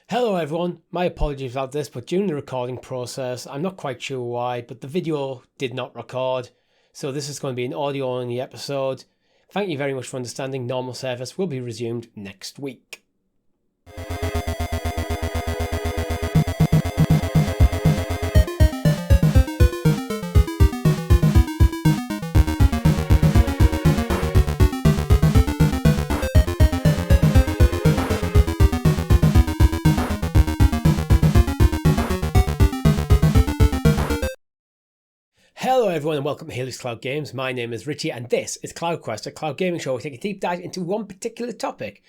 Hello everyone, my apologies about this, but during the recording process, I'm not quite sure why, but the video did not record, so this is going to be an audio-only episode. Thank you very much for understanding. Normal service will be resumed next week. Hello everyone and welcome to Helix Cloud Games. My name is Richie and this is CloudQuest, a cloud gaming show where we take a deep dive into one particular topic.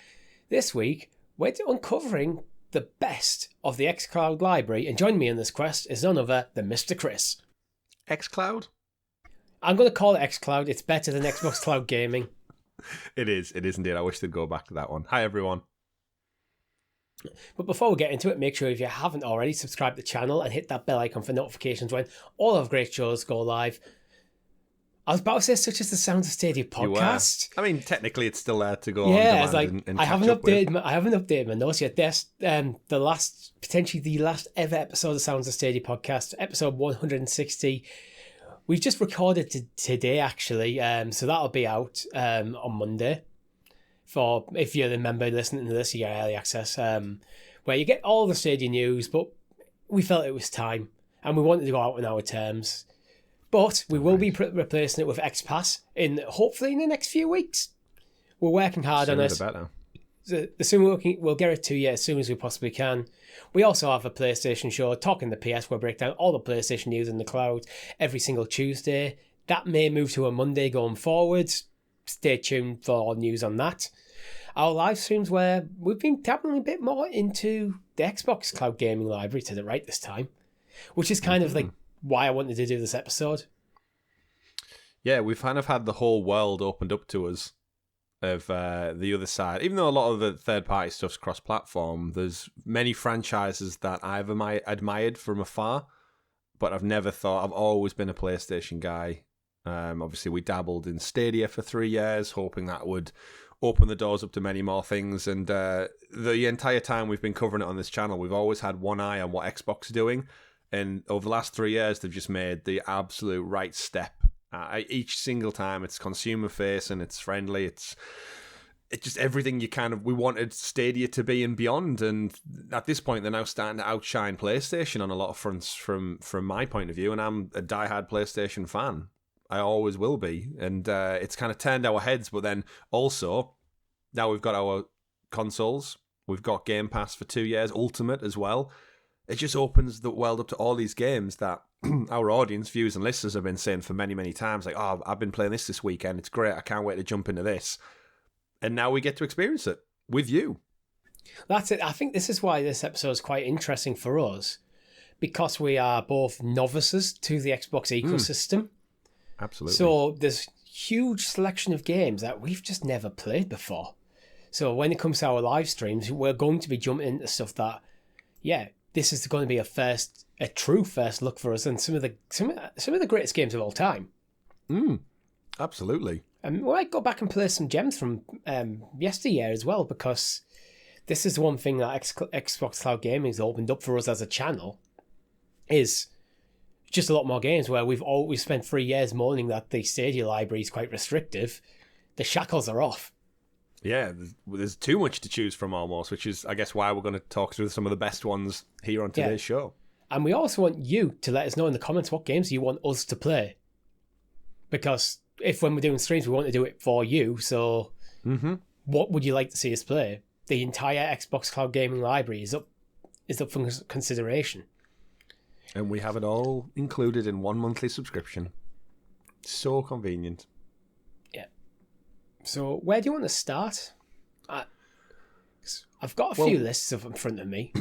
This week, we're uncovering the best of the xCloud library, and joining me in this quest is none other than Mr. Chris. xCloud? I'm going to call it xCloud. It's better than Xbox Cloud Gaming. It is indeed. I wish they'd go back to that one. Hi everyone. But before we get into it, make sure if you haven't already, subscribe to the channel and hit that bell icon for notifications when all of great shows go live. I was about to say, such as the Sounds of Stadia podcast. I mean, technically, it's still there to go on Yeah, demand it's like and I catch haven't up with. updated my notes yet. This potentially the last ever episode of Sounds of Stadia podcast, episode 160. We've just recorded today actually, so that'll be out on Monday. For if you're a member listening to this, you get early access, where you get all the Stadia news. But we felt it was time, and we wanted to go out on our terms. But we will be replacing it with XPass hopefully in the next few weeks. We're working hard on it. The sooner we'll get it to you as soon as we possibly can. We also have a PlayStation show, Talking the PS, where we break down all the PlayStation news in the cloud every single Tuesday. That may move to a Monday going forward. Stay tuned for news on that. Our live streams, where we've been dabbling a bit more into the Xbox Cloud Gaming library to the right this time, which is kind of like why I wanted to do this episode. Yeah, we've kind of had the whole world opened up to us of the other side. Even though a lot of the third-party stuff's cross-platform, there's many franchises that I've admired from afar, but I've never thought. I've always been a PlayStation guy. Obviously, we dabbled in Stadia for 3 years, hoping that would open the doors up to many more things. And the entire time we've been covering it on this channel, we've always had one eye on what Xbox are doing. And over the last 3 years, they've just made the absolute right step. Each single time, it's consumer facing, it's friendly, it's just everything we wanted Stadia to be and beyond. And at this point, they're now starting to outshine PlayStation on a lot of fronts from my point of view. And I'm a diehard PlayStation fan. I always will be. And it's kind of turned our heads. But then also, now we've got our consoles. We've got Game Pass for 2 years, Ultimate as well. It just opens the world up to all these games that our audience, viewers and listeners have been saying for many, many times. Like, oh, I've been playing this weekend. It's great. I can't wait to jump into this. And now we get to experience it with you. That's it. I think this is why this episode is quite interesting for us, because we are both novices to the Xbox ecosystem. Absolutely. So there's huge selection of games that we've just never played before. So when it comes to our live streams, we're going to be jumping into stuff that, this is going to be a true first look for us, and some of the greatest games of all time. Absolutely. And we might go back and play some gems from yesteryear as well, because this is one thing that Xbox Cloud Gaming has opened up for us as a channel, is just a lot more games where we've always spent 3 years moaning that the Stadia library is quite restrictive. The shackles are off. Yeah, there's too much to choose from almost, which is, I guess, why we're going to talk through some of the best ones here on today's show. And we also want you to let us know in the comments what games you want us to play. Because if when we're doing streams, we want to do it for you, so what would you like to see us play? The entire Xbox Cloud Gaming library is up for consideration. And we have it all included in one monthly subscription. So convenient. Yeah. So where do you want to start? I've got a few lists in front of me.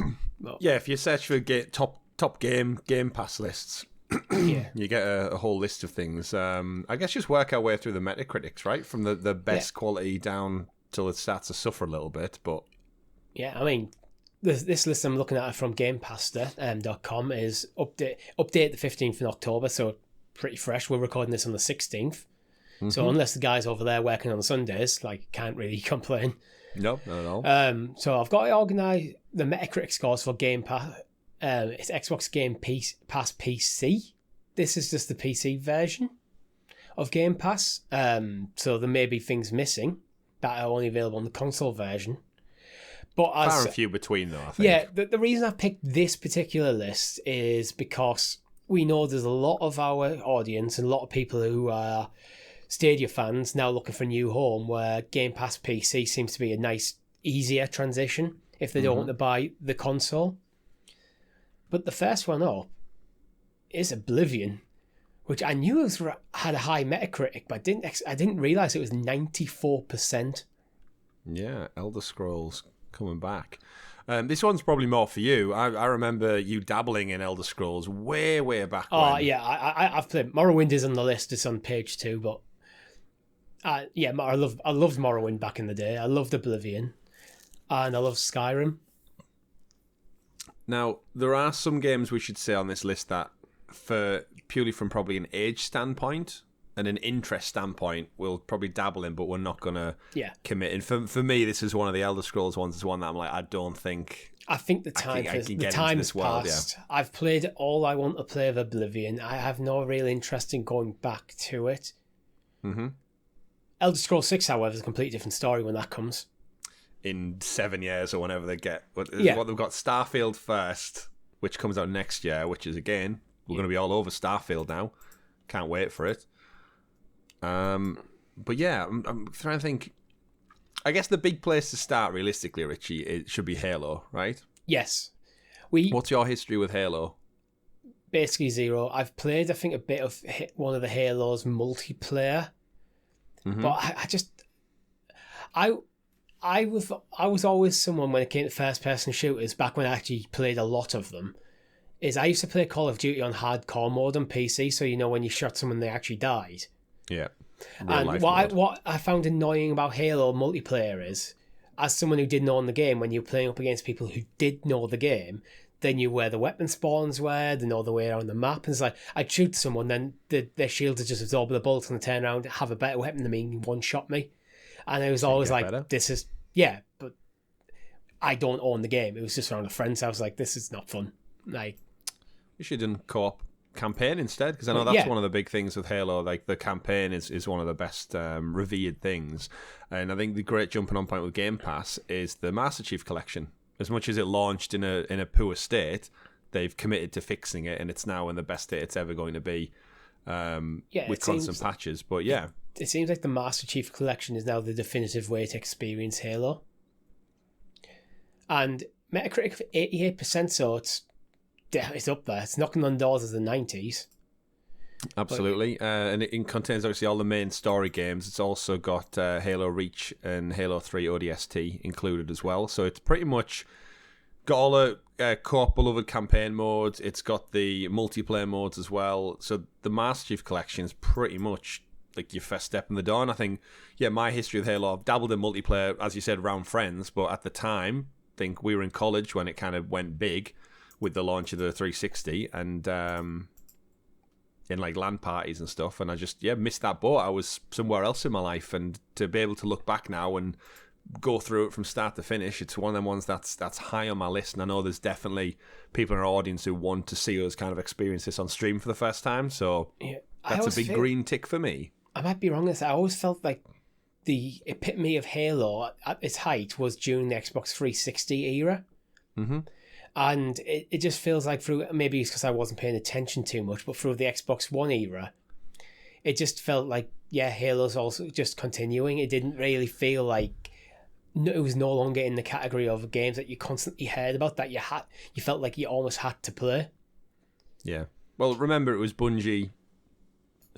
Yeah, if you search for top Game Pass lists, you get a whole list of things. I guess just work our way through the Metacritics, right? From the best quality down till it starts to suffer a little bit. But yeah, I mean, this list I'm looking at from GamePaster.com is update the 15th of October, so pretty fresh. We're recording this on the 16th. So unless the guys over there working on Sundays, can't really complain. No, not at all. So I've got it the Metacritic scores for Game Pass. It's Xbox Game Pass PC. This is just the PC version of Game Pass. So there may be things missing that are only available on the console version. But far and few between, though, I think. Yeah, the reason I picked this particular list is because we know there's a lot of our audience and a lot of people who are Stadia fans now looking for a new home, where Game Pass PC seems to be a nice, easier transition if they don't want to buy the console. But the first one up is Oblivion, which I knew had a high Metacritic, but I didn't realise it was 94%. Yeah, Elder Scrolls coming back. This one's probably more for you. I remember you dabbling in Elder Scrolls way back when. Oh, yeah, I've played. Morrowind is on the list. It's on page 2, but I loved Morrowind back in the day. I loved Oblivion, and I loved Skyrim. Now, there are some games we should say on this list that, purely from probably an age standpoint and an interest standpoint, we'll probably dabble in, but we're not going to commit. And for me, this is one of the Elder Scrolls ones. It's one that I'm like, I think the time has passed. Yeah. I've played all I want to play of Oblivion. I have no real interest in going back to it. Mm-hmm. Elder Scrolls 6, however, is a completely different story when that comes. In 7 years or whenever they get. What they've got Starfield first, which comes out next year, which is, again, we're going to be all over Starfield now. Can't wait for it. But yeah, I'm trying to think. I guess the big place to start, realistically, Richie, it should be Halo, right? Yes. What's your history with Halo? Basically zero. I've played, I think, a bit of one of the Halos multiplayer, but I was always someone when it came to first-person shooters. Back when I actually played a lot of them, I used to play Call of Duty on hardcore mode on PC. So when you shot someone, they actually died. Yeah. And what I found annoying about Halo multiplayer is, as someone who didn't own the game, when you're playing up against people who did know the game, they knew where the weapon spawns were, they know the way around the map, and it's like, I'd shoot someone, then their shields would just absorb the bullets and turn around, have a better weapon than me, and one-shot me. And it was always like, better. But I don't own the game. It was just around a friend's house, like, this is not fun. Like, you should have done co-op campaign instead, because I know that's one of the big things with Halo. Like, the campaign is one of the best revered things, and I think the great jumping on point with Game Pass is the Master Chief Collection. As much as it launched in a poor state, they've committed to fixing it, and it's now in the best state it's ever going to be, with constant patches. But yeah, it seems like the Master Chief Collection is now the definitive way to experience Halo. And Metacritic for 88%, so it's up there. It's knocking on doors of the 90s. Absolutely. And it contains obviously all the main story games. It's also got Halo Reach and Halo 3 ODST included as well. So it's pretty much got all the co-op beloved campaign modes. It's got the multiplayer modes as well. So the Master Chief Collection is pretty much like your first step in the door. And I think, my history with Halo, I've dabbled in multiplayer, as you said, around friends. But at the time, I think we were in college when it kind of went big with the launch of the 360 and in like LAN parties and stuff, and I just missed that boat. I was somewhere else in my life, and to be able to look back now and go through it from start to finish, it's one of them ones that's high on my list. And I know there's definitely people in our audience who want to see us kind of experience this on stream for the first time, so that's a big green tick for me. I might be wrong with that. I always felt like the epitome of Halo at its height was during the Xbox 360 era. And it just feels like through, maybe it's because I wasn't paying attention too much, but through the Xbox One era, it just felt like, Halo's also just continuing. It didn't really feel like it was no longer in the category of games that you constantly heard about, that you felt like you almost had to play. Yeah. Well, remember, it was Bungie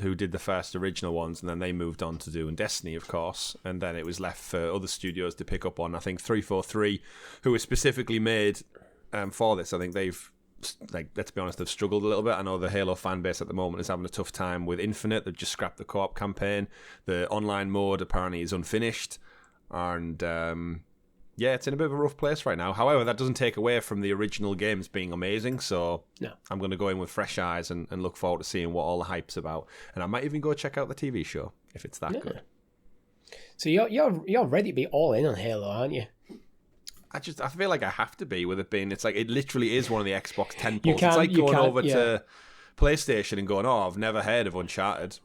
who did the first original ones, and then they moved on to doing Destiny, of course, and then it was left for other studios to pick up on. I think 343, who was specifically made for this. I think they've, let's be honest, they've struggled a little bit. I know the Halo fan base at the moment is having a tough time with Infinite. They've just scrapped the co-op campaign. The online mode apparently is unfinished, and it's in a bit of a rough place right now. However, that doesn't take away from the original games being amazing, so I'm going to go in with fresh eyes and look forward to seeing what all the hype's about. And I might even go check out the TV show if it's that good. So you're ready to be all in on Halo, aren't you? I feel like I have to be with it being. It's like it literally is one of the Xbox 10 ports. It's like going over to PlayStation and going, "Oh, I've never heard of Uncharted."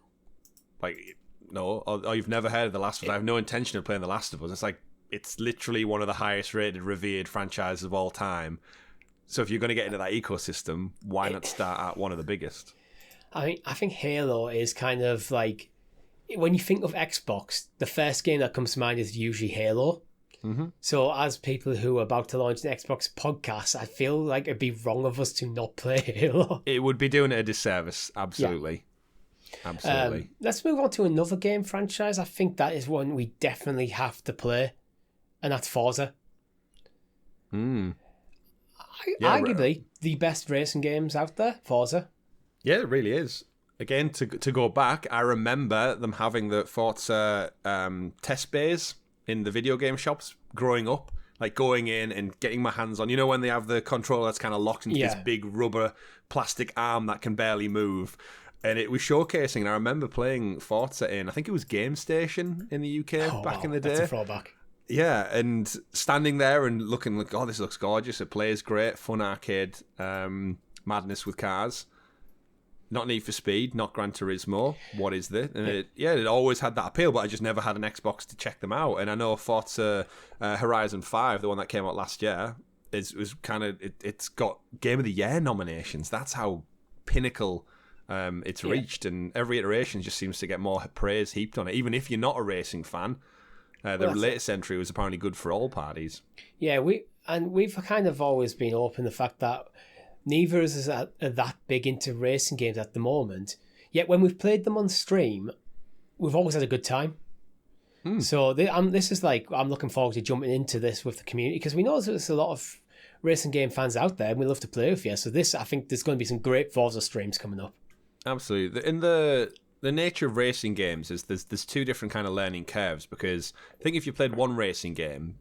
Like, no, or you've never heard of The Last of Us. I have no intention of playing The Last of Us. It's like it's literally one of the highest rated, revered franchises of all time. So if you're going to get into that ecosystem, why not start at one of the biggest? I think Halo is kind of like, when you think of Xbox, the first game that comes to mind is usually Halo. Mm-hmm. So as people who are about to launch an Xbox podcast, I feel like it'd be wrong of us to not play Halo. It would be doing it a disservice, absolutely. Yeah. Absolutely. Let's move on to another game franchise. I think that is one we definitely have to play, and that's Forza. Arguably the best racing games out there, Forza. Yeah, it really is. Again, to go back, I remember them having the Forza test bays in the video game shops growing up, like going in and getting my hands on, when they have the controller that's kind of locked into this big rubber plastic arm that can barely move. And it was showcasing, and I remember playing Forza in, I think it was Game Station in the UK back in the day. That's a throwback. Yeah, and standing there and looking like, oh, this looks gorgeous. It plays great, fun arcade madness with cars. Not Need for Speed, not Gran Turismo. What is this? And it always had that appeal, but I just never had an Xbox to check them out. And I know Forza Horizon 5, the one that came out last year, it's got Game of the Year nominations. That's how pinnacle it's reached, and every iteration just seems to get more praise heaped on it, even if you're not a racing fan. The latest entry was apparently good for all parties. Yeah, we've kind of always been open the fact that neither of us are that big into racing games at the moment. Yet when we've played them on stream, we've always had a good time. So this is like, I'm looking forward to jumping into this with the community, because we know there's a lot of racing game fans out there and we love to play with you. So I think there's going to be some great Forza streams coming up. Absolutely. In the nature of racing games is there's two different kind of learning curves, because I think if you played one racing game,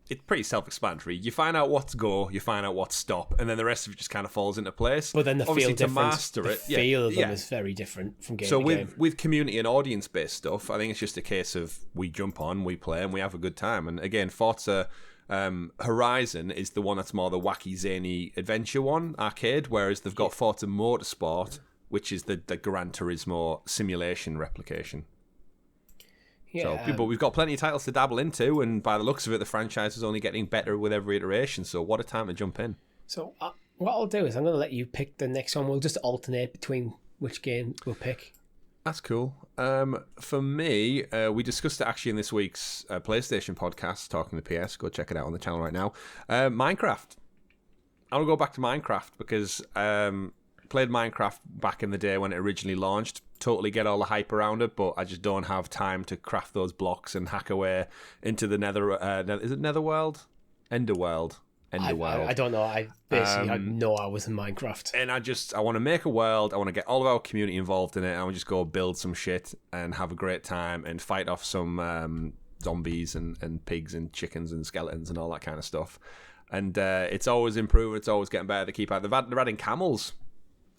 it's pretty self-explanatory. You find out what to go, you find out what to stop, and then the rest of it just kind of falls into place. But then the Obviously, feel to master it, the feel of them is very different from game to game. So with community and audience-based stuff, I think it's just a case of we jump on, we play, and we have a good time. And again, Forza Horizon is the one that's more the wacky, zany adventure one, arcade, whereas they've got Forza Motorsport, which is the Gran Turismo simulation replication. Yeah, but we've got plenty of titles to dabble into, and by the looks of it, the franchise is only getting better with every iteration, so what a time to jump in. So what I'll do is I'm going to let you pick the next one. We'll just alternate between which game we'll pick. That's cool. For me, we discussed it actually in this week's PlayStation podcast, Talking to PS. Go check it out on the channel right now. Minecraft. I'll go back to Minecraft because played Minecraft back in the day when it originally launched. Totally get all the hype around it, but I just don't have time to craft those blocks and hack away into the is it Netherworld? Enderworld. I don't know. I basically had no hours in Minecraft. And I want to make a world. I want to get all of our community involved in it. I want to just go build some shit and have a great time and fight off some zombies and pigs and chickens and skeletons and all that kind of stuff. And it's always improving. It's always getting better to keep out. They're adding camels.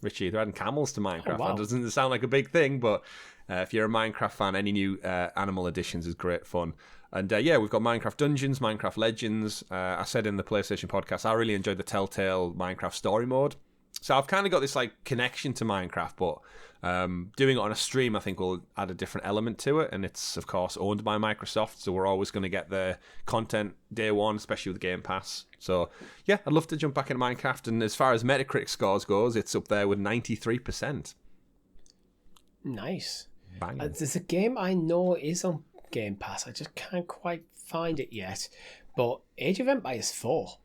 Richie, they're adding camels to Minecraft. Oh, wow. That doesn't sound like a big thing, but if you're a Minecraft fan, any new animal additions is great fun. And we've got Minecraft Dungeons, Minecraft Legends. I said in the PlayStation podcast, I really enjoyed the Telltale Minecraft story mode. So I've kind of got this like connection to Minecraft, but doing it on a stream, I think, will add a different element to it. And it's, of course, owned by Microsoft, so we're always going to get the content day one, especially with Game Pass. So, yeah, I'd love to jump back into Minecraft. And as far as Metacritic scores goes, it's up there with 93%. Nice. Bang. There's a game I know is on Game Pass. I just can't quite find it yet. But Age of Empires 4.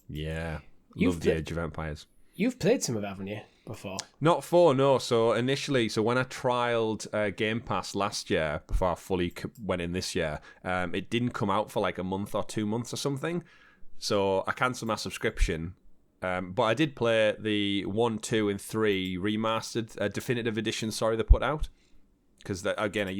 Yeah. Love the Age of Empires. You've played some of it, haven't you, before? Not 4, no. So initially, when I trialed Game Pass last year, before I fully went in this year, it didn't come out for like a month or 2 months or something. So I cancelled my subscription. But I did play the 1, 2, and 3 remastered definitive edition. They put out, because again, I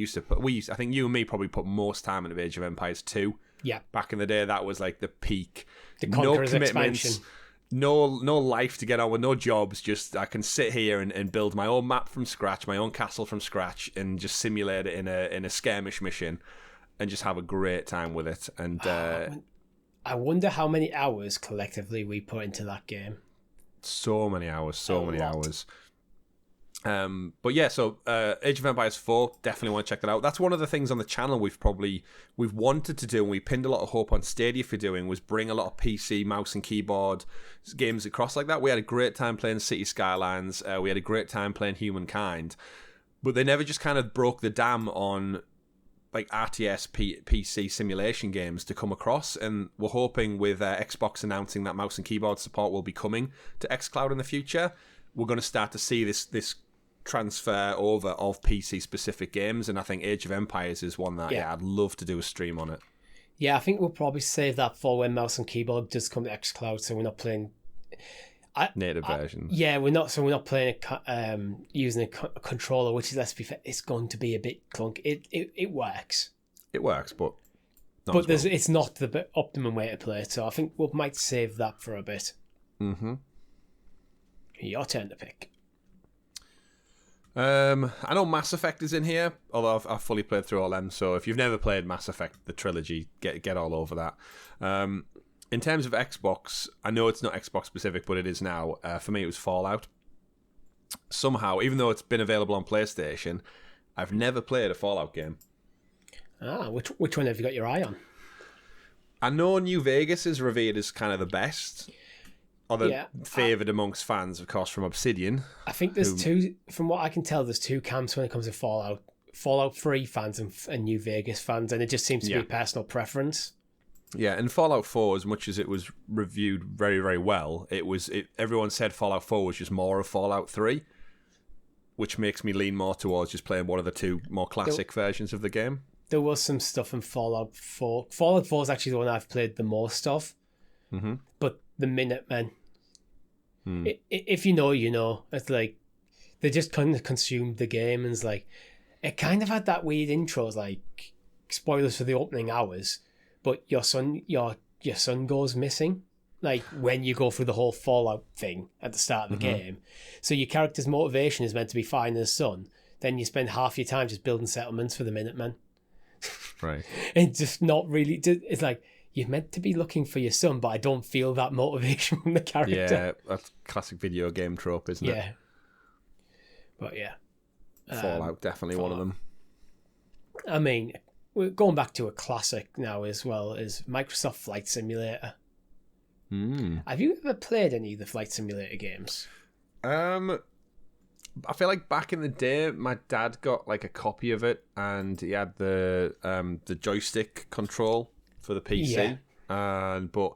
think you and me probably put most time into Age of Empires 2. Yeah. Back in the day, that was like the peak. The Conqueror's expansion. No life to get on with, no jobs. Just I can sit here and build my own map from scratch, my own castle from scratch, and just simulate it in a skirmish mission, and just have a great time with it. And I wonder how many hours collectively we put into that game. So many hours, A lot. hours. But yeah, so Age of Empires 4, definitely want to check that out. That's one of the things on the channel we've wanted to do, and we pinned a lot of hope on Stadia for doing, was bring a lot of PC mouse and keyboard games across like that. We had a great time playing City Skylines. We had a great time playing Humankind, but they never just kind of broke the dam on like RTS PC simulation games to come across, and we're hoping with Xbox announcing that mouse and keyboard support will be coming to xCloud in the future, we're going to start to see this transfer over of PC specific games, and I think Age of Empires is one that I'd love to do a stream on it. Yeah, I think we'll probably save that for when mouse and keyboard does come to xCloud, so we're not playing native versions. Yeah, we're not playing using a controller, which is, let's be fair, it's going to be a bit clunky. It works. It works, but it's not the optimum way to play it. So I think we might save that for a bit. Mm-hmm. Your turn to pick. I know Mass Effect is in here, although I've fully played through all them. So if you've never played Mass Effect, the trilogy, get all over that. In terms of Xbox, I know it's not Xbox specific, but it is now. For me, it was Fallout. Somehow, even though it's been available on PlayStation, I've never played a Fallout game. Which one have you got your eye on? I know New Vegas is revered as kind of the best, or the favoured amongst fans, of course, from Obsidian. I think there's two, from what I can tell, there's two camps when it comes to Fallout. Fallout 3 fans and New Vegas fans, and it just seems to be personal preference. Yeah, and Fallout 4, as much as it was reviewed very, very well, everyone said Fallout 4 was just more of Fallout 3, which makes me lean more towards just playing one of the two more classic versions of the game. There was some stuff in Fallout 4. Fallout 4 is actually the one I've played the most of. Mm-hmm. But the Minutemen, if you know, you know. It's like, they just kind of consumed the game, and it's like, it kind of had that weird intro, like, spoilers for the opening hours, but your son goes missing, like when you go through the whole Fallout thing at the start of the game. So your character's motivation is meant to be finding his son. Then you spend half your time just building settlements for the Minutemen. Right. And just not really. It's like, you're meant to be looking for your son, but I don't feel that motivation from the character. Yeah, that's classic video game trope, isn't it? Yeah. But yeah. Fallout, definitely one of them. I mean, we're going back to a classic now as well, is Microsoft Flight Simulator. Have you ever played any of the Flight Simulator games? I feel like back in the day, my dad got like a copy of it, and he had the joystick control for the PC. Yeah. But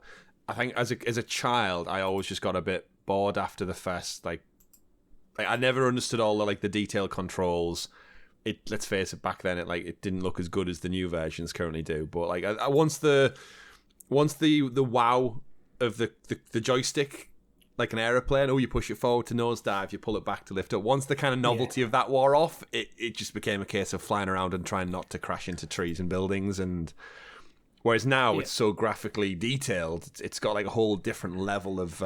I think as a child, I always just got a bit bored after the first like I never understood all the detailed controls. Let's face it, back then it didn't look as good as the new versions currently do. But once the wow of the joystick, like an aeroplane, you push it forward to nosedive, you pull it back to lift up. Once the kind of novelty of that wore off, it just became a case of flying around and trying not to crash into trees and buildings. And whereas now it's so graphically detailed, it's got like a whole different level of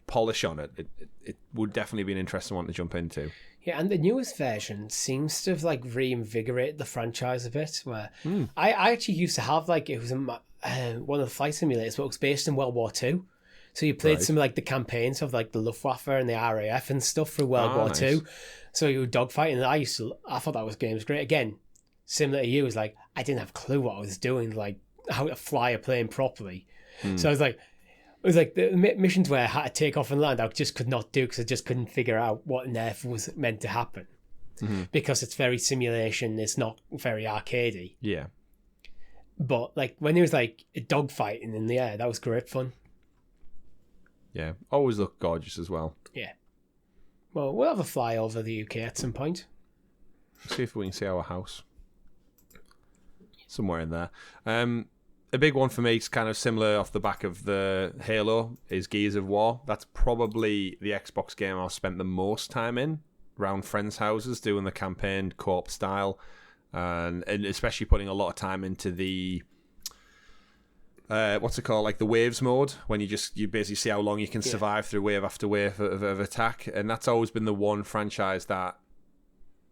polish on it. It would definitely be an interesting one to jump into. Yeah, and the newest version seems to have reinvigorated the franchise a bit. Where I actually used to have it was one of the flight simulators, but it was based in World War II. So you played some of the campaigns of the Luftwaffe and the RAF and stuff through World War II. So you were dogfighting, and I thought that game was great. Again, similar to you, was I didn't have a clue what I was doing, how to fly a plane properly. So it was the missions where I had to take off and land, I just could not do because I just couldn't figure out what on earth was meant to happen. Because it's very simulation, it's not very arcadey. Yeah. But when it was dogfighting in the air, that was great fun. Yeah, always look gorgeous as well. Yeah. Well, we'll have a fly over the UK at some point. See if we can see our house. Somewhere in there. A big one for me is kind of similar off the back of the Halo is Gears of War. That's probably the Xbox game I've spent the most time in, around friends' houses, doing the campaign co-op style, and especially putting a lot of time into the what's it called, the waves mode, when you basically see how long you can survive through wave after wave of attack. And that's always been the one franchise that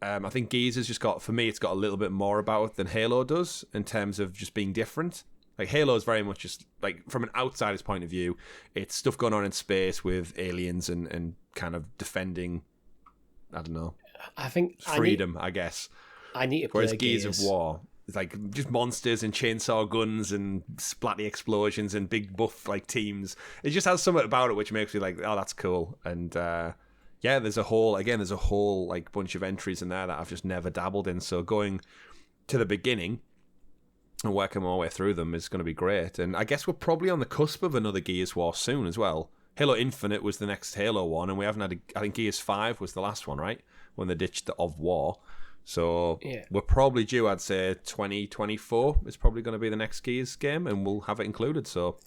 I think Gears has just got, for me, it's got a little bit more about it than Halo does in terms of just being different. Like Halo is very much just like from an outsider's point of view, it's stuff going on in space with aliens and kind of defending, I don't know, I think freedom, I guess. I need to play Whereas Gears of War, it's like just monsters and chainsaw guns and splatty explosions and big buff like teams. It just has something about it which makes me like, oh, that's cool. And yeah, there's a whole like bunch of entries in there that I've just never dabbled in. So going to the beginning and working my way through them is going to be great. And I guess we're probably on the cusp of another Gears War soon as well. Halo Infinite was the next Halo one, and we haven't had I think Gears 5 was the last one, right? When they ditched the of War. So we're probably due, I'd say 2024 is probably going to be the next Gears game, and we'll have it included. So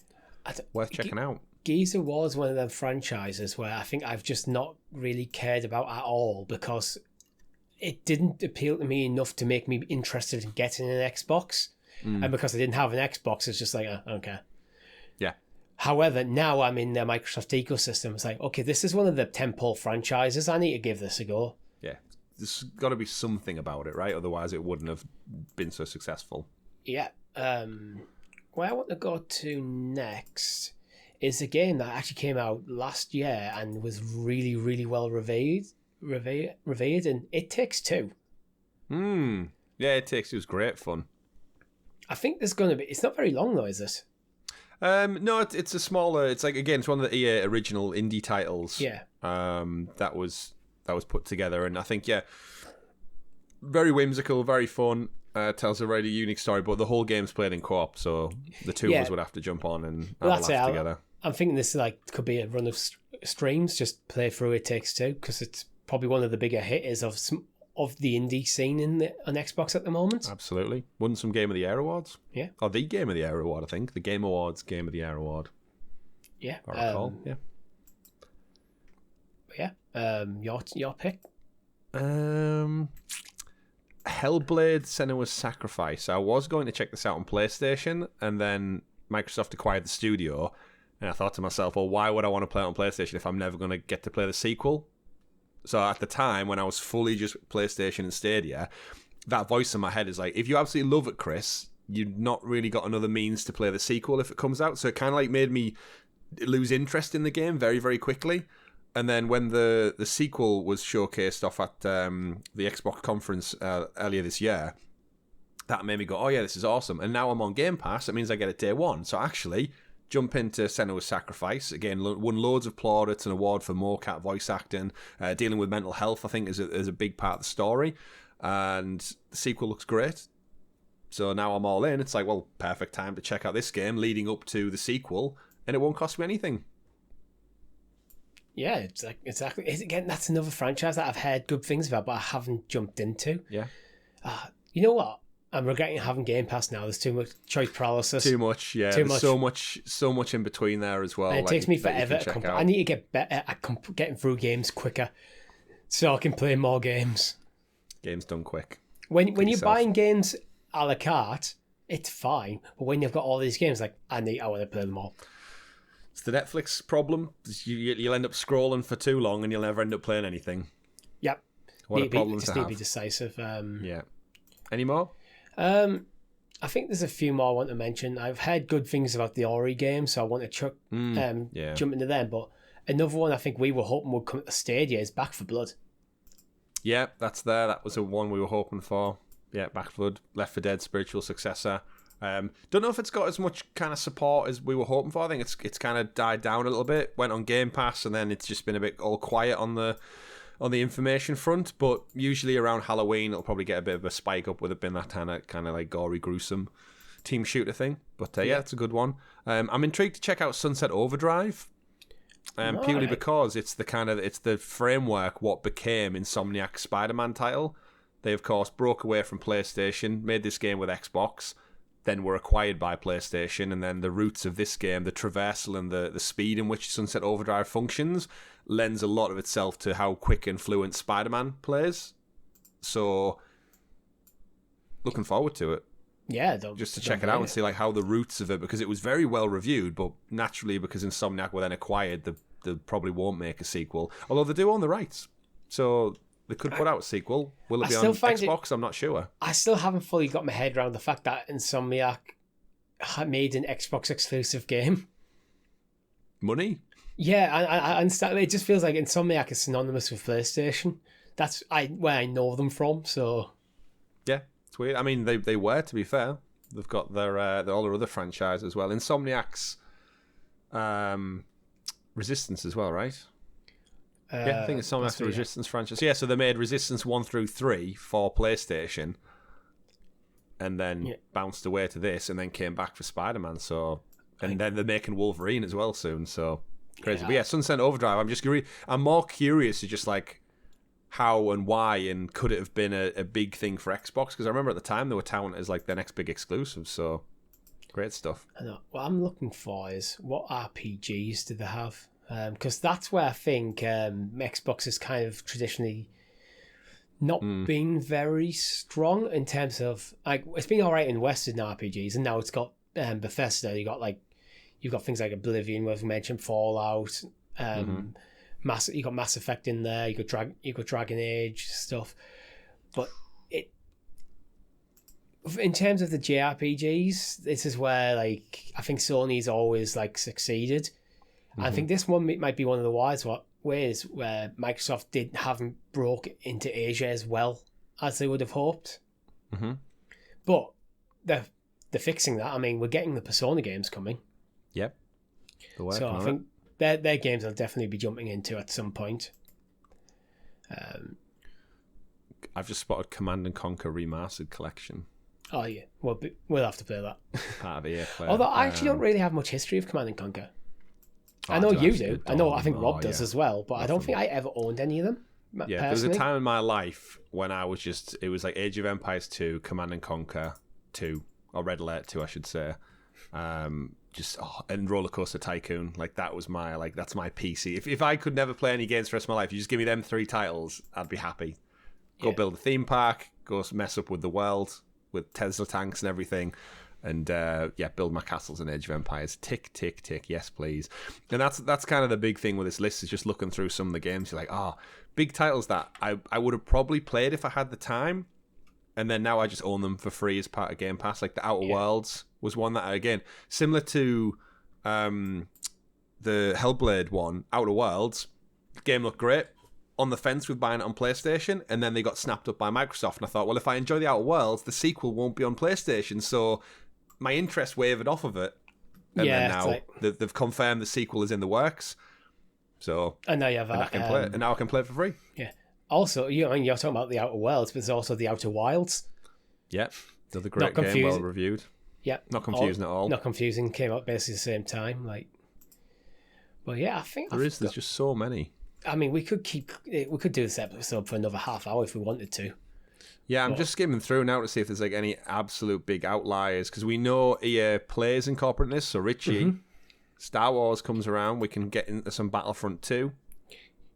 worth checking out. Gears of War is one of them franchises where I think I've just not really cared about at all because it didn't appeal to me enough to make me interested in getting an Xbox. And because I didn't have an Xbox, it's just like, okay. Yeah. However, now I'm in the Microsoft ecosystem. It's like, okay, this is one of the tentpole franchises. I need to give this a go. Yeah. There's got to be something about it, right? Otherwise, it wouldn't have been so successful. Yeah. Where I want to go to next is a game that actually came out last year and was really, really well revered, and It Takes Two. Yeah, It Takes Two was great fun. I think there's going to be... It's not very long, though, is it? No, it's a smaller... It's like, again, it's one of the EA original indie titles. Yeah. That was put together. And I think, yeah, very whimsical, very fun. Tells a really unique story, but the whole game's played in co-op, so the two of us would have to jump on and have a laugh together. I'm thinking this could be a run of streams, just play through It Takes Two, because it's probably one of the bigger hitters of the indie scene on Xbox at the moment. Absolutely. Won some Game of the Year awards. Yeah. Or the Game of the Year award, I think. The Game Awards Game of the Year award. Yeah. I recall. Yeah. Your pick? Hellblade Senua's Sacrifice. I was going to check this out on PlayStation, and then Microsoft acquired the studio, and I thought to myself, well, why would I want to play it on PlayStation if I'm never going to get to play the sequel? So at the time, when I was fully just PlayStation and Stadia, that voice in my head is like, if you absolutely love it, Chris, you've not really got another means to play the sequel if it comes out. So it kind of like made me lose interest in the game very, very quickly. And then when the sequel was showcased off at the Xbox conference earlier this year, that made me go, oh yeah, this is awesome. And now I'm on Game Pass. It means I get it day one. So actually, jump into Senua's Sacrifice. Again, won loads of plaudits, an award for mocap voice acting. Dealing with mental health, I think, is a big part of the story. And the sequel looks great. So now I'm all in. It's like, well, perfect time to check out this game leading up to the sequel. And it won't cost me anything. Yeah, it's like, exactly. Again, that's another franchise that I've heard good things about, but I haven't jumped into. Yeah. You know what? I'm regretting having Game Pass now. There's too much choice paralysis. Too much, yeah. There's so much in between there as well. And it takes me forever to I need to get better at getting through games quicker so I can play more games. Games done quick. When you're buying games a la carte, it's fine. But when you've got all these games, like, I want to play them all. It's the Netflix problem. You'll end up scrolling for too long and you'll never end up playing anything. Yep. What a problem to have. Just need to be decisive. Yeah. Any more? I think there's a few more I want to mention. I've heard good things about the Ori game, so I want to jump into them. But another one I think we were hoping would come to Stadia is Back 4 Blood. Yeah, that's there. That was the one we were hoping for. Yeah, Back 4 Blood, Left 4 Dead spiritual successor. Don't know if it's got as much kind of support as we were hoping for. I think it's kind of died down a little bit. Went on Game Pass, and then it's just been a bit all quiet on the information front. But usually around Halloween, it'll probably get a bit of a spike up with it being that kind of like gory, gruesome team shooter thing. But yeah, it's a good one. I'm intrigued to check out Sunset Overdrive. Purely because it's the framework what became Insomniac's Spider-Man title. They of course broke away from PlayStation, made this game with Xbox, then were acquired by PlayStation, and then the roots of this game, the traversal and the speed in which Sunset Overdrive functions, lends a lot of itself to how quick and fluent Spider-Man plays. So, looking forward to it. Yeah, just to check it out and see like how the roots of it, because it was very well reviewed, but naturally because Insomniac were then acquired, they probably won't make a sequel. Although they do own the rights, so they could put out a sequel. Will it be on Xbox? I'm not sure. I still haven't fully got my head around the fact that Insomniac made an Xbox exclusive game. Money? Yeah, and it just feels like Insomniac is synonymous with PlayStation. That's where I know them from. So yeah, it's weird. I mean, they were, to be fair. They've got their all their other franchise as well. Insomniac's Resistance as well, right? Yeah, I think Insomniac's the Resistance franchise. Yeah, so they made Resistance 1 through 3 for PlayStation, and then bounced away to this, and then came back for Spider-Man. So, and then they're making Wolverine as well soon. So crazy. But yeah, Sunset Overdrive. I'm more curious to just like how and why, and could it have been a big thing for Xbox? Because I remember at the time they were touted as like their next big exclusive. So great stuff. I know. What I'm looking for is what RPGs do they have? Because that's where I think Xbox has kind of traditionally not been very strong in terms of like it's been all right in Western RPGs, and now it's got Bethesda. You've got things like Oblivion, we've mentioned Fallout. You got Mass Effect in there. You got Dragon Age stuff, but in terms of the JRPGs, this is where like I think Sony's always like succeeded. I think this one might be one of the wise ways where Microsoft haven't broke into Asia as well as they would have hoped. But they're fixing that. I mean, we're getting the Persona games coming. Yep. So I think their games I'll definitely be jumping into at some point. I've just spotted Command and Conquer Remastered Collection. Oh yeah, we'll have to play that. Part of the EA player. Although I actually don't really have much history of Command and Conquer. I know you do. I think Rob does as well, but I don't think I ever owned any of them. Yeah, there was a time in my life when I was it was like Age of Empires 2, Command and Conquer 2, or Red Alert 2, I should say. And Roller Coaster Tycoon, like that was that's my PC. If I could never play any games for the rest of my life, you just give me them 3 titles, I'd be happy. Go build a theme park, go mess up with the world with Tesla tanks and everything, and build my castles in Age of Empires. Tick, tick, tick. Yes, please. And that's kind of the big thing with this list, is just looking through some of the games. You're like, big titles that I would have probably played if I had the time, and then now I just own them for free as part of Game Pass. Like the Outer Worlds was one that, again, similar to the Hellblade one, Outer Worlds, the game looked great. On the fence with buying it on PlayStation, and then they got snapped up by Microsoft, and I thought, well, if I enjoy the Outer Worlds, the sequel won't be on PlayStation, so my interest wavered off of it. And then now they've confirmed the sequel is in the works. So and now you have I can play it, and now I can play it for free. Yeah. Also, you're talking about the Outer Worlds, but there's also the Outer Wilds. Yep. Another great game, well reviewed. Yep. Not confusing at all. Not confusing. Came out basically the same time. But yeah, I think there's just so many. I mean, we could do this episode for another half hour if we wanted to. Yeah, I'm just skimming through now to see if there's like any absolute big outliers, because we know EA plays incorporating this. So Richie, Star Wars comes around, we can get into some Battlefront 2.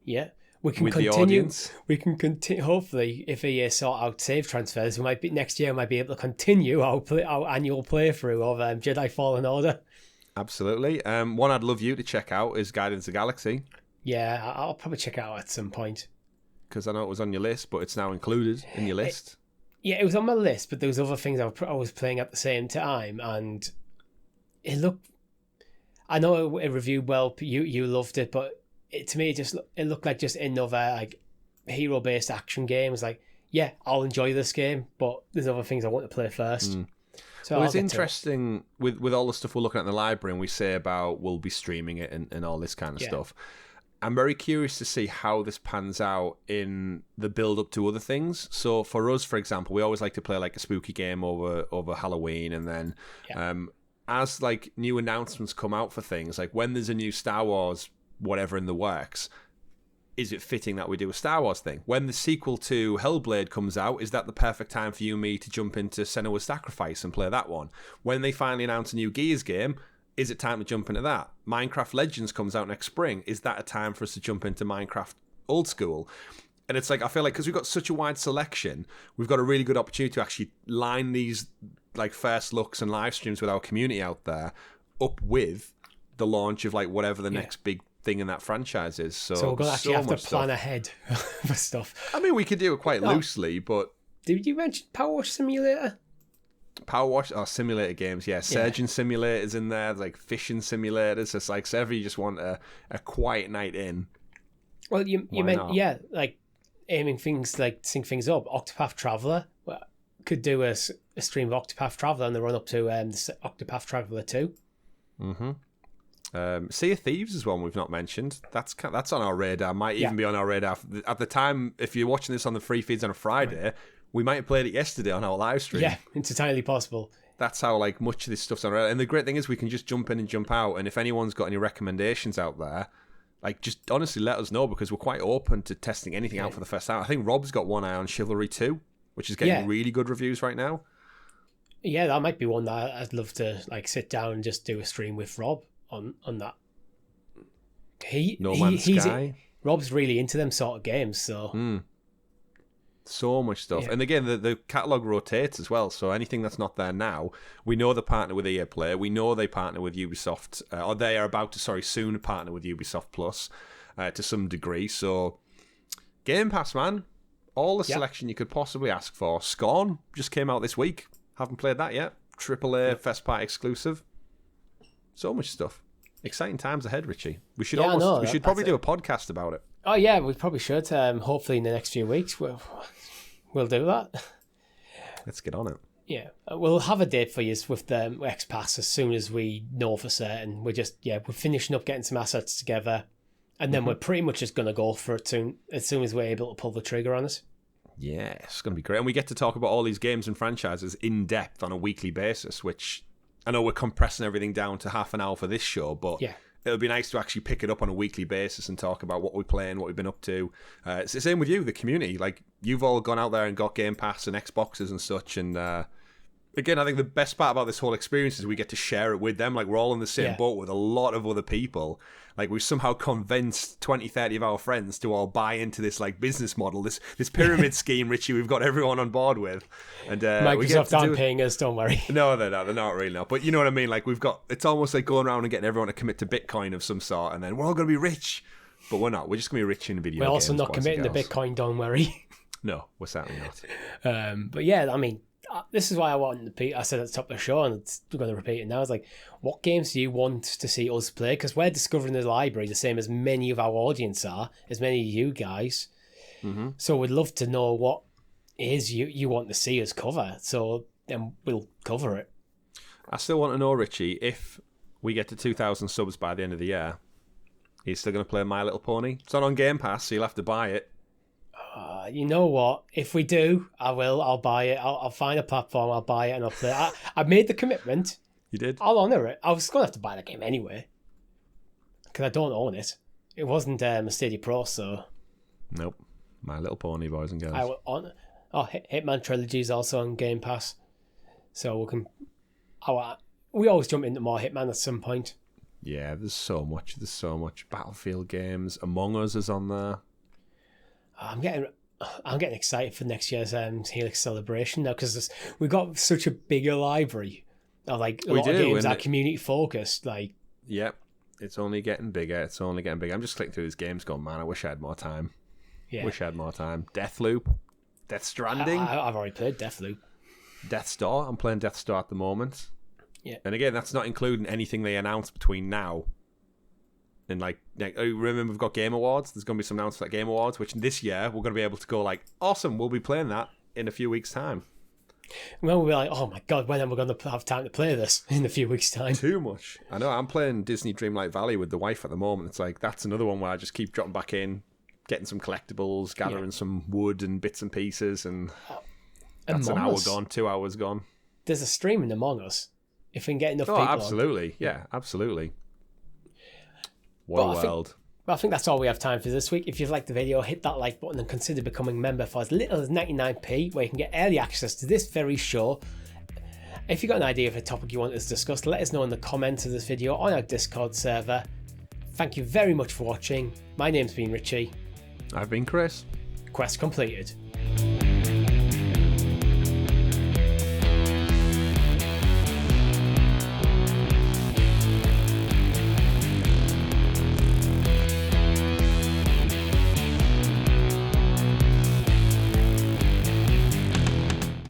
Yeah, we can continue. The audience. We can continue. Hopefully, if EA sort out save transfers, next year we might be able to continue our annual playthrough of Jedi Fallen Order. Absolutely. One I'd love you to check out is Guardians of the Galaxy. Yeah, I'll probably check it out at some point. Because I know it was on your list, but it's now included in your list. It was on my list, but there was other things I was playing at the same time, and it looked... I know it reviewed well, you loved it, but to me it looked like just another like hero-based action game. It was like, yeah, I'll enjoy this game, but there's other things I want to play first. So it's interesting with all the stuff we're looking at in the library, and we say about we'll be streaming it and all this kind of stuff. I'm very curious to see how this pans out in the build-up to other things. So for us, for example, we always like to play like a spooky game over Halloween, and then as like new announcements come out for things, like when there's a new Star Wars whatever in the works, is it fitting that we do a Star Wars thing? When the sequel to Hellblade comes out, is that the perfect time for me to jump into Senua's Sacrifice and play that one? When they finally announce a new Gears game, is it time to jump into that? Minecraft Legends comes out next spring. Is that a time for us to jump into Minecraft Old School? And it's like, I feel like because we've got such a wide selection, we've got a really good opportunity to actually line these like first looks and live streams with our community out there up with the launch of like whatever the next big thing in that franchise is. So we're going to actually have to plan ahead for stuff. I mean, we could do it quite loosely, but... Did you mention Power Wash Simulator? Power wash or simulator games, yeah. Surgeon simulators in there. There's like fishing simulators. It's like, so if you just want a quiet night in. Well, you meant, like aiming things, like sync things up. Octopath Traveler could do a stream of Octopath Traveler and the run up to Octopath Traveler 2. Sea of Thieves is one we've not mentioned. That's on our radar. Might even be on our radar at the time. If you're watching this on the free feeds on a Friday, we might have played it yesterday on our live stream. Yeah, it's entirely possible. That's how like much of this stuff's on our radar. And the great thing is we can just jump in and jump out. And if anyone's got any recommendations out there, like just honestly let us know, because we're quite open to testing anything out for the first time. I think Rob's got one eye on Chivalry 2, which is getting really good reviews right now. Yeah, that might be one that I'd love to like sit down and just do a stream with Rob on that. No Man's Sky. Rob's really into them sort of games, so so much stuff. Yeah. And again, the catalogue rotates as well, so anything that's not there now, we know they partner with EA Play, we know they partner with Ubisoft, or they are about to, soon partner with Ubisoft Plus to some degree. So Game Pass, man, all the selection you could possibly ask for. Scorn just came out this week. Haven't played that yet. AAA first party exclusive. So much stuff. Exciting times ahead, Richie. We should probably do a podcast about it. Oh yeah, we probably should. Hopefully in the next few weeks we'll do that. Let's get on it. Yeah, we'll have a date for you with the XPass as soon as we know for certain. We're finishing up getting some assets together, and then we're pretty much just going to go for it as soon as we're able to pull the trigger on it. Yeah, it's going to be great. And we get to talk about all these games and franchises in depth on a weekly basis, which I know we're compressing everything down to half an hour for this show, but it'll be nice to actually pick it up on a weekly basis and talk about what we're playing, what we've been up to. It's the same with you, the community. Like, you've all gone out there and got Game Pass and Xboxes and such, and again, I think the best part about this whole experience is we get to share it with them. Like, we're all in the same boat with a lot of other people. Like, we've somehow convinced 20, 30 of our friends to all buy into this, like, business model, this pyramid scheme, Richie, we've got everyone on board with. And Microsoft aren't paying us, don't worry. No, they're not. They're not really not. But you know what I mean? Like, it's almost like going around and getting everyone to commit to Bitcoin of some sort, and then we're all going to be rich. But we're not. We're just going to be rich in video games. We're also not committing to Bitcoin, don't worry. No, we're certainly not. But yeah, I mean, this is why I wanted to repeat. I said at the top of the show, and I'm going to repeat it now. It's like, what games do you want to see us play? Because we're discovering the library the same as many of our audience are, as many of you guys. Mm-hmm. So we'd love to know what it is you want to see us cover. So then we'll cover it. I still want to know, Richie, if we get to 2,000 subs by the end of the year, are you still going to play My Little Pony? It's not on Game Pass, so you'll have to buy it. You know what? If we do, I will. I'll buy it. I'll find a platform. I'll buy it and I'll play it. I made the commitment. You did? I'll honour it. I was going to have to buy the game anyway, because I don't own it. It wasn't a Stadia Pro, so... Nope. My Little Pony, boys and girls. I will honor... Hitman Trilogy is also on Game Pass, so we can... we always jump into more Hitman at some point. Yeah, there's so much. Battlefield games. Among Us is on there. I'm getting excited for next year's Helix celebration now, because we've got such a bigger library of a lot of games that are community focused. Yep, it's only getting bigger. I'm just clicking through these games going, man, I wish I had more time. Deathloop, Death Stranding. I've already played Deathloop. Death's Door. I'm playing Death's Door at the moment. Yeah, and again, that's not including anything they announced between now and remember we've got Game Awards. There's going to be some announcements at Game Awards, which this year we're going to be able to go awesome, we'll be playing that in a few weeks' time. Well, we'll be like, oh my god, when am I going to have time to play this in a few weeks' time? Too much. I know, I'm playing Disney Dreamlight Valley with the wife at the moment. It's like, that's another one where I just keep dropping back in, getting some collectibles, gathering some wood and bits and pieces, and that's an hour gone, 2 hours gone. There's a stream in Among Us, if we can get enough people absolutely on. Yeah, absolutely. What a world. I think that's all we have time for this week. If you've liked the video, hit that like button and consider becoming a member for as little as 99p, where you can get early access to this very show. If you've got an idea of a topic you want us to discuss, let us know in the comments of this video on our Discord server. Thank you very much for watching. My name's been Richie. I've been Chris. Quest completed.